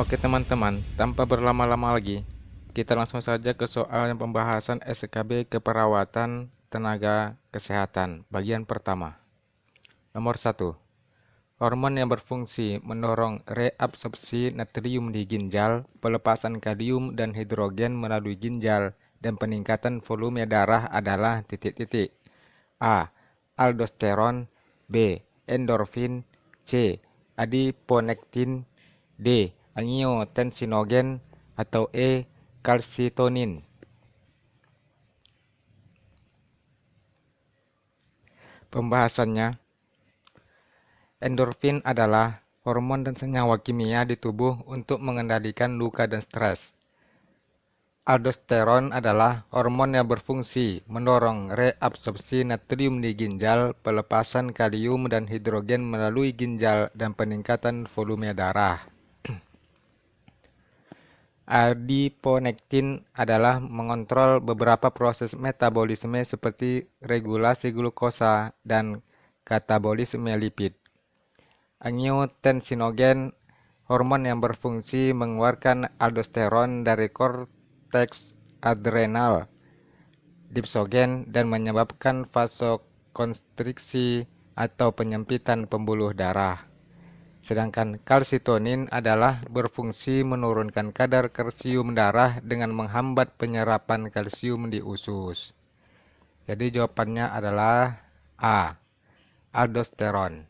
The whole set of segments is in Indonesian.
Oke teman-teman, tanpa berlama-lama lagi, kita langsung saja ke soal yang pembahasan SKB keperawatan tenaga kesehatan, bagian pertama. Nomor 1. Hormon yang berfungsi mendorong reabsorpsi natrium di ginjal, pelepasan kalium dan hidrogen melalui ginjal, dan peningkatan volume darah adalah titik-titik. A. Aldosteron. B. Endorfin. C. Adiponektin. D. Angiotensinogen. Atau E. Kalsitonin. Pembahasannya, endorfin adalah hormon dan senyawa kimia di tubuh untuk mengendalikan luka dan stres. Aldosteron adalah hormon yang berfungsi mendorong reabsorpsi natrium di ginjal, pelepasan kalium dan hidrogen melalui ginjal, dan peningkatan volume darah. Adiponektin adalah mengontrol beberapa proses metabolisme seperti regulasi glukosa dan katabolisme lipid. Angiotensinogen, hormon yang berfungsi mengeluarkan aldosteron dari korteks adrenal, dipsogen, dan menyebabkan vasokonstriksi atau penyempitan pembuluh darah. Sedangkan kalsitonin adalah berfungsi menurunkan kadar kalsium darah dengan menghambat penyerapan kalsium di usus. Jadi jawabannya adalah A. Aldosteron.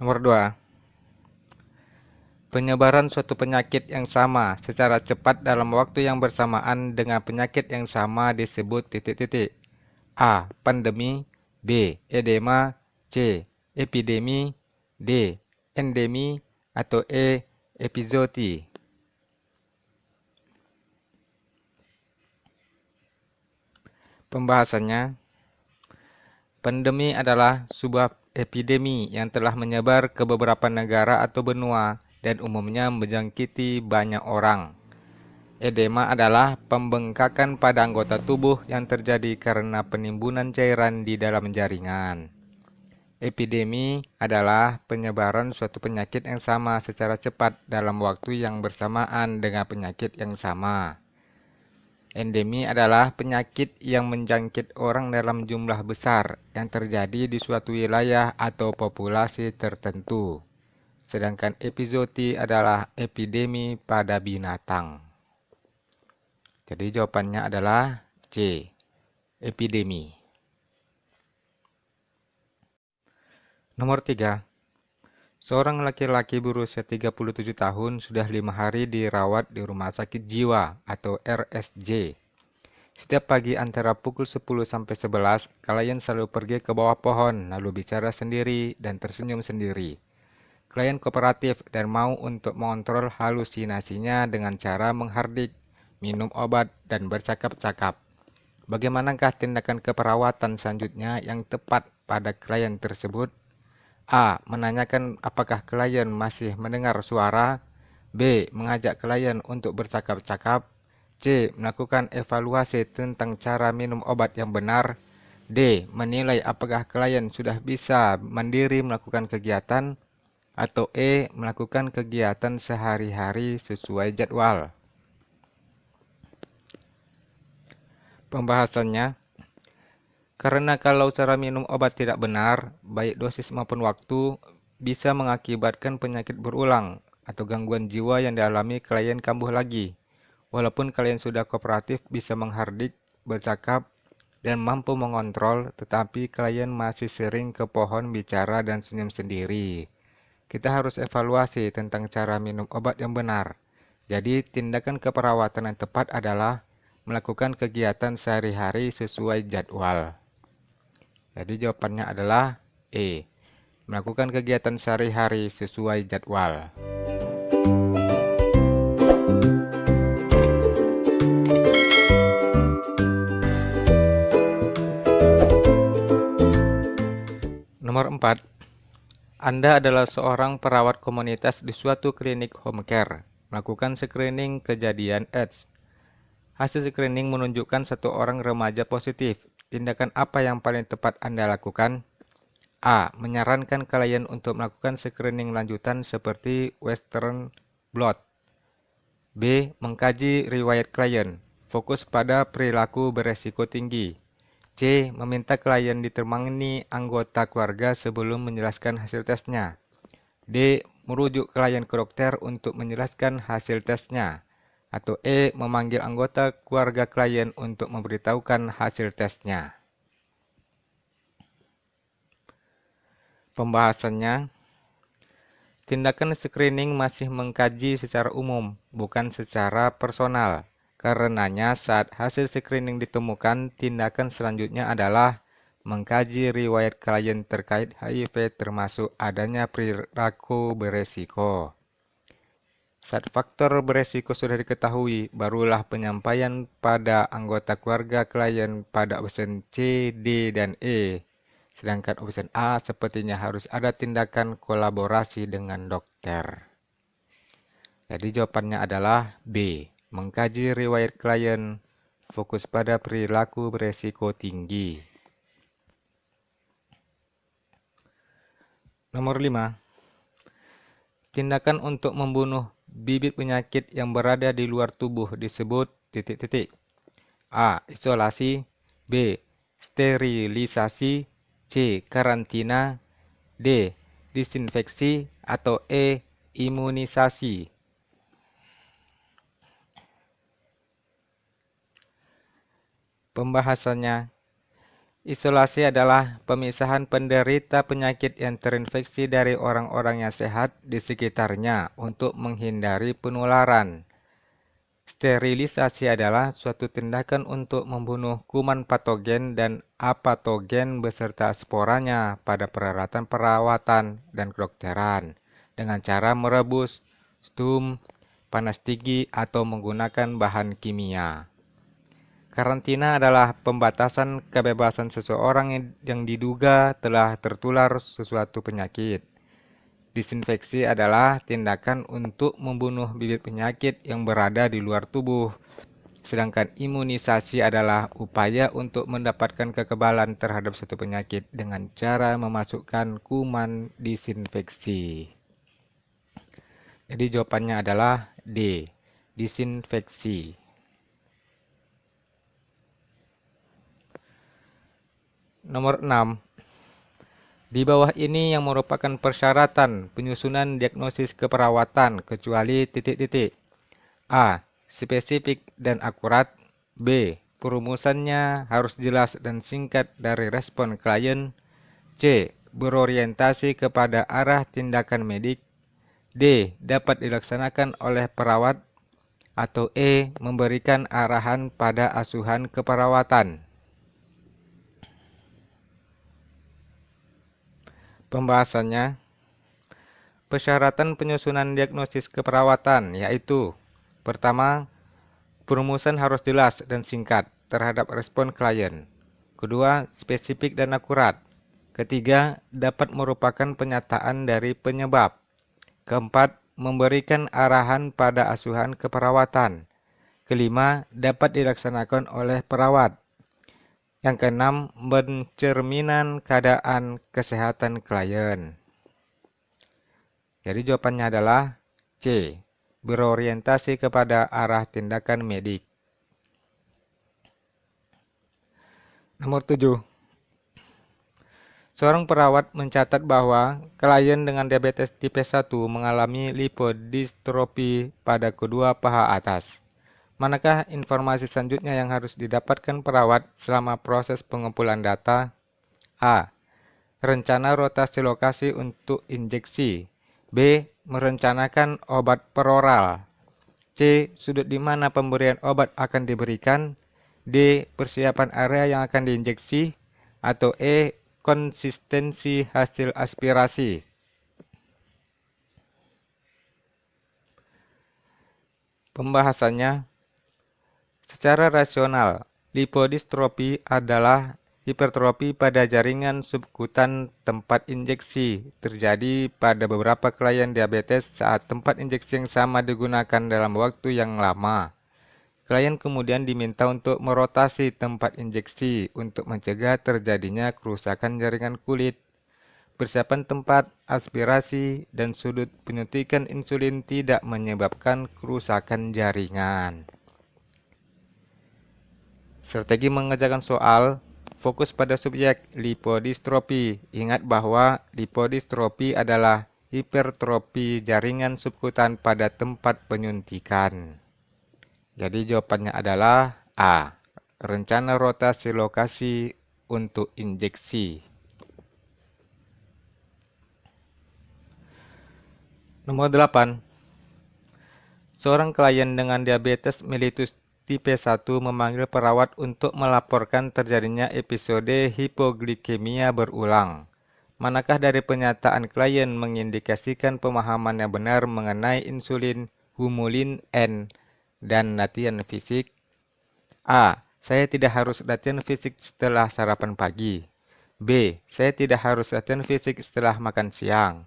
Nomor 2. Penyebaran suatu penyakit yang sama secara cepat dalam waktu yang bersamaan dengan penyakit yang sama disebut titik-titik. A. Pandemi. B. Edema. C. Epidemi. D. Endemi. Atau E. Epizooti. Pembahasannya, pandemi adalah sebuah epidemi yang telah menyebar ke beberapa negara atau benua dan umumnya menjangkiti banyak orang. Edema adalah pembengkakan pada anggota tubuh yang terjadi karena penimbunan cairan di dalam jaringan. Epidemi adalah penyebaran suatu penyakit yang sama secara cepat dalam waktu yang bersamaan dengan penyakit yang sama. Endemi adalah penyakit yang menjangkit orang dalam jumlah besar yang terjadi di suatu wilayah atau populasi tertentu. Sedangkan epizooti adalah epidemi pada binatang. Jadi jawabannya adalah C. Epidemi. Nomor 3. Seorang laki-laki berusia 37 tahun sudah 5 hari dirawat di rumah sakit jiwa atau RSJ. Setiap pagi antara pukul 10 sampai 11, klien selalu pergi ke bawah pohon lalu bicara sendiri dan tersenyum sendiri. Klien kooperatif dan mau untuk mengontrol halusinasinya dengan cara menghardik, minum obat, dan bercakap-cakap. Bagaimanakah tindakan keperawatan selanjutnya yang tepat pada klien tersebut? A. Menanyakan apakah klien masih mendengar suara. B. Mengajak klien untuk bercakap-cakap. C. Melakukan evaluasi tentang cara minum obat yang benar. D. Menilai apakah klien sudah bisa mandiri melakukan kegiatan. Atau E. Melakukan kegiatan sehari-hari sesuai jadwal. Pembahasannya, karena kalau cara minum obat tidak benar, baik dosis maupun waktu, bisa mengakibatkan penyakit berulang atau gangguan jiwa yang dialami klien kambuh lagi. Walaupun klien sudah kooperatif, bisa menghardik, bercakap, dan mampu mengontrol, tetapi klien masih sering ke pohon bicara dan senyum sendiri. Kita harus evaluasi tentang cara minum obat yang benar. Jadi, tindakan keperawatan yang tepat adalah melakukan kegiatan sehari-hari sesuai jadwal. Jadi jawabannya adalah E. Melakukan kegiatan sehari-hari sesuai jadwal. Nomor 4. Anda adalah seorang perawat komunitas di suatu klinik home care. Melakukan screening kejadian AIDS. Hasil screening menunjukkan satu orang remaja positif. Tindakan apa yang paling tepat Anda lakukan? A. Menyarankan klien untuk melakukan screening lanjutan seperti Western blot. B. Mengkaji riwayat klien, fokus pada perilaku beresiko tinggi. C. Meminta klien ditemani anggota keluarga sebelum menjelaskan hasil tesnya. D. Merujuk klien ke dokter untuk menjelaskan hasil tesnya. Atau E. Memanggil anggota keluarga klien untuk memberitahukan hasil tesnya. Pembahasannya, tindakan screening masih mengkaji secara umum, bukan secara personal. Karenanya saat hasil screening ditemukan, tindakan selanjutnya adalah mengkaji riwayat klien terkait HIV termasuk adanya perilaku beresiko. Saat faktor beresiko sudah diketahui, barulah penyampaian pada anggota keluarga klien pada opsi C, D, dan E. Sedangkan opsi A sepertinya harus ada tindakan kolaborasi dengan dokter. Jadi jawabannya adalah B. Mengkaji riwayat klien, fokus pada perilaku beresiko tinggi. Nomor 5. Tindakan untuk membunuh bibit penyakit yang berada di luar tubuh disebut titik-titik. A. Isolasi. B. Sterilisasi. C. Karantina. D. Disinfeksi. Atau E. Imunisasi. Pembahasannya, isolasi adalah pemisahan penderita penyakit yang terinfeksi dari orang-orang yang sehat di sekitarnya untuk menghindari penularan. Sterilisasi adalah suatu tindakan untuk membunuh kuman patogen dan apatogen beserta sporanya pada peralatan perawatan dan kedokteran dengan cara merebus, stum, panas tinggi, atau menggunakan bahan kimia. Karantina adalah pembatasan kebebasan seseorang yang diduga telah tertular sesuatu penyakit. Disinfeksi adalah tindakan untuk membunuh bibit penyakit yang berada di luar tubuh. Sedangkan imunisasi adalah upaya untuk mendapatkan kekebalan terhadap suatu penyakit dengan cara memasukkan kuman disinfeksi. Jadi jawabannya adalah D. Disinfeksi. Nomor 6. Di bawah ini yang merupakan persyaratan penyusunan diagnosis keperawatan kecuali titik-titik. A. Spesifik dan akurat. B. Perumusannya harus jelas dan singkat dari respon klien. C. Berorientasi kepada arah tindakan medik. D. Dapat dilaksanakan oleh perawat. Atau E. Memberikan arahan pada asuhan keperawatan. Pembahasannya, persyaratan penyusunan diagnosis keperawatan yaitu: pertama, perumusan harus jelas dan singkat terhadap respon klien. Kedua, spesifik dan akurat. Ketiga, dapat merupakan penyataan dari penyebab. Keempat, memberikan arahan pada asuhan keperawatan. Kelima, dapat dilaksanakan oleh perawat. Yang keenam, mencerminkan keadaan kesehatan klien. Jadi jawabannya adalah C. Berorientasi kepada arah tindakan medik. Nomor 7. Seorang perawat mencatat bahwa klien dengan diabetes tipe 1 mengalami lipodistrofi pada kedua paha atas. Manakah informasi selanjutnya yang harus didapatkan perawat selama proses pengumpulan data? A. Rencana rotasi lokasi untuk injeksi. B. Merencanakan obat peroral. C. Sudut di mana pemberian obat akan diberikan. D. Persiapan area yang akan diinjeksi. Atau E. Konsistensi hasil aspirasi. Pembahasannya, secara rasional, lipodistrofi adalah hipertrofi pada jaringan subkutan tempat injeksi terjadi pada beberapa klien diabetes saat tempat injeksi yang sama digunakan dalam waktu yang lama. Klien kemudian diminta untuk merotasi tempat injeksi untuk mencegah terjadinya kerusakan jaringan kulit. persiapan tempat, aspirasi, dan sudut penyuntikan insulin tidak menyebabkan kerusakan jaringan. Strategi mengerjakan soal, fokus pada subjek lipodistrofi. Ingat bahwa lipodistrofi adalah hipertrofi jaringan subkutan pada tempat penyuntikan. Jadi jawabannya adalah A. Rencana rotasi lokasi untuk injeksi. Nomor 8. Seorang klien dengan diabetes mellitus tipe 1 memanggil perawat untuk melaporkan terjadinya episode hipoglikemia berulang. Manakah dari pernyataan klien mengindikasikan pemahaman yang benar mengenai insulin, humulin N, dan latihan fisik? A. Saya tidak harus latihan fisik setelah sarapan pagi. B. Saya tidak harus latihan fisik setelah makan siang.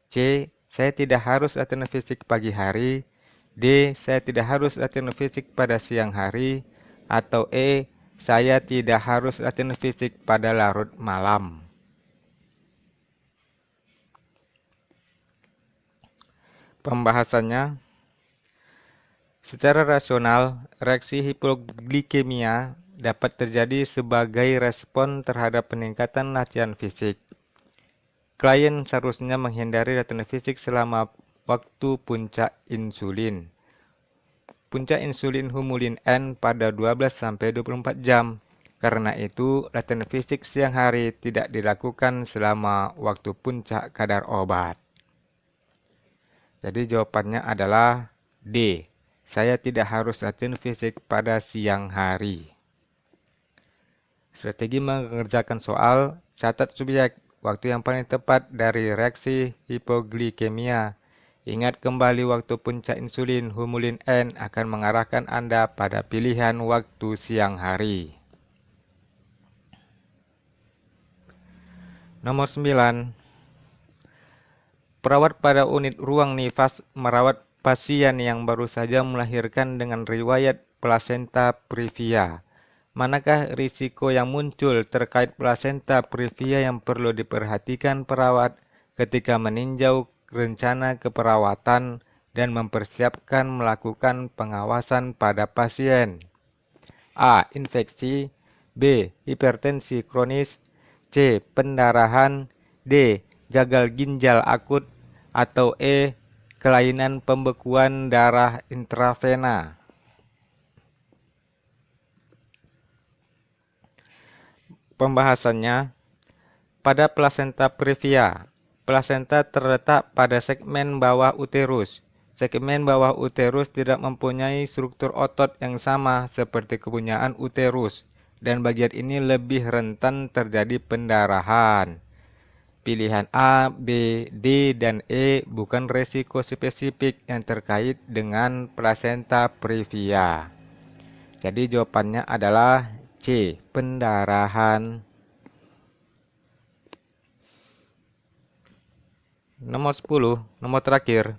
C. Saya tidak harus latihan fisik pagi hari. D. Saya tidak harus latihan fisik pada siang hari. Atau E. Saya tidak harus latihan fisik pada larut malam. Pembahasannya, secara rasional, reaksi hipoglikemia dapat terjadi sebagai respon terhadap peningkatan latihan fisik. Klien seharusnya menghindari latihan fisik selama waktu puncak insulin. Puncak insulin humulin N pada 12-24 jam. Karena itu, latihan fisik siang hari tidak dilakukan selama waktu puncak kadar obat. Jadi jawabannya adalah D. Saya tidak harus latihan fisik pada siang hari. Strategi mengerjakan soal, catat subjek, waktu yang paling tepat dari reaksi hipoglikemia. Ingat kembali waktu puncak insulin humulin N akan mengarahkan Anda pada pilihan waktu siang hari. Nomor 9. Perawat pada unit ruang nifas merawat pasien yang baru saja melahirkan dengan riwayat plasenta previa. Manakah risiko yang muncul terkait plasenta previa yang perlu diperhatikan perawat ketika meninjau rencana keperawatan dan mempersiapkan melakukan pengawasan pada pasien? A. Infeksi. B. Hipertensi kronis. C. Pendarahan. D. Gagal ginjal akut. Atau E. Kelainan pembekuan darah intravena. Pembahasannya, pada plasenta previa, plasenta terletak pada segmen bawah uterus. Segmen bawah uterus tidak mempunyai struktur otot yang sama seperti kepunyaan uterus, dan bagian ini lebih rentan terjadi pendarahan. Pilihan A, B, D, dan E bukan resiko spesifik yang terkait dengan plasenta previa. Jadi jawabannya adalah C. Pendarahan. Nomor 10, nomor terakhir.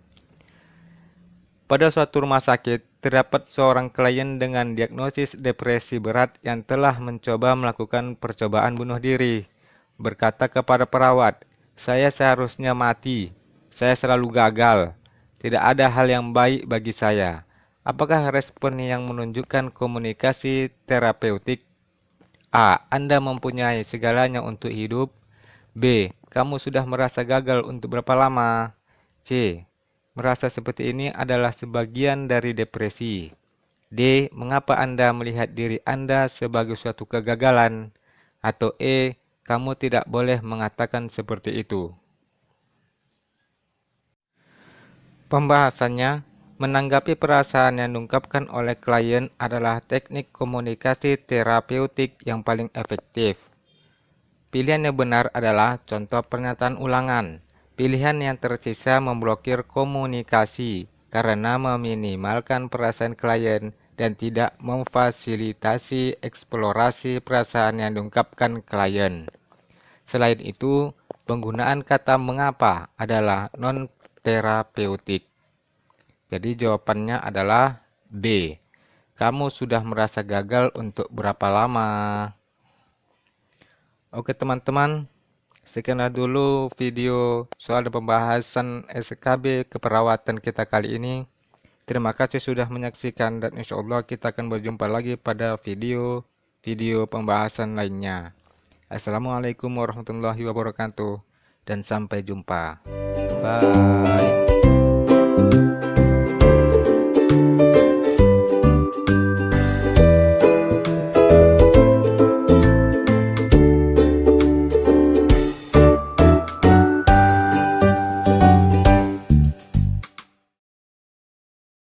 Pada suatu rumah sakit, terdapat seorang klien dengan diagnosis depresi berat yang telah mencoba melakukan percobaan bunuh diri. Berkata kepada perawat, "Saya seharusnya mati. Saya selalu gagal. Tidak ada hal yang baik bagi saya." Apakah respon yang menunjukkan komunikasi terapeutik? A. Anda mempunyai segalanya untuk hidup. B. Kamu sudah merasa gagal untuk berapa lama? C. Merasa seperti ini adalah sebagian dari depresi. D. Mengapa Anda melihat diri Anda sebagai suatu kegagalan? Atau E. Kamu tidak boleh mengatakan seperti itu. Pembahasannya, menanggapi perasaan yang diungkapkan oleh klien adalah teknik komunikasi terapeutik yang paling efektif. Pilihan yang benar adalah contoh pernyataan ulangan. Pilihan yang tersisa memblokir komunikasi karena meminimalkan perasaan klien dan tidak memfasilitasi eksplorasi perasaan yang diungkapkan klien. Selain itu, penggunaan kata mengapa adalah non-terapeutik. Jadi jawabannya adalah B. Kamu sudah merasa gagal untuk berapa lama? Oke teman-teman, Sekianlah dulu video soal pembahasan SKB keperawatan kita kali ini. Terima kasih sudah menyaksikan dan insya Allah kita akan berjumpa lagi pada video pembahasan lainnya. Assalamualaikum warahmatullahi wabarakatuh dan sampai jumpa. Bye.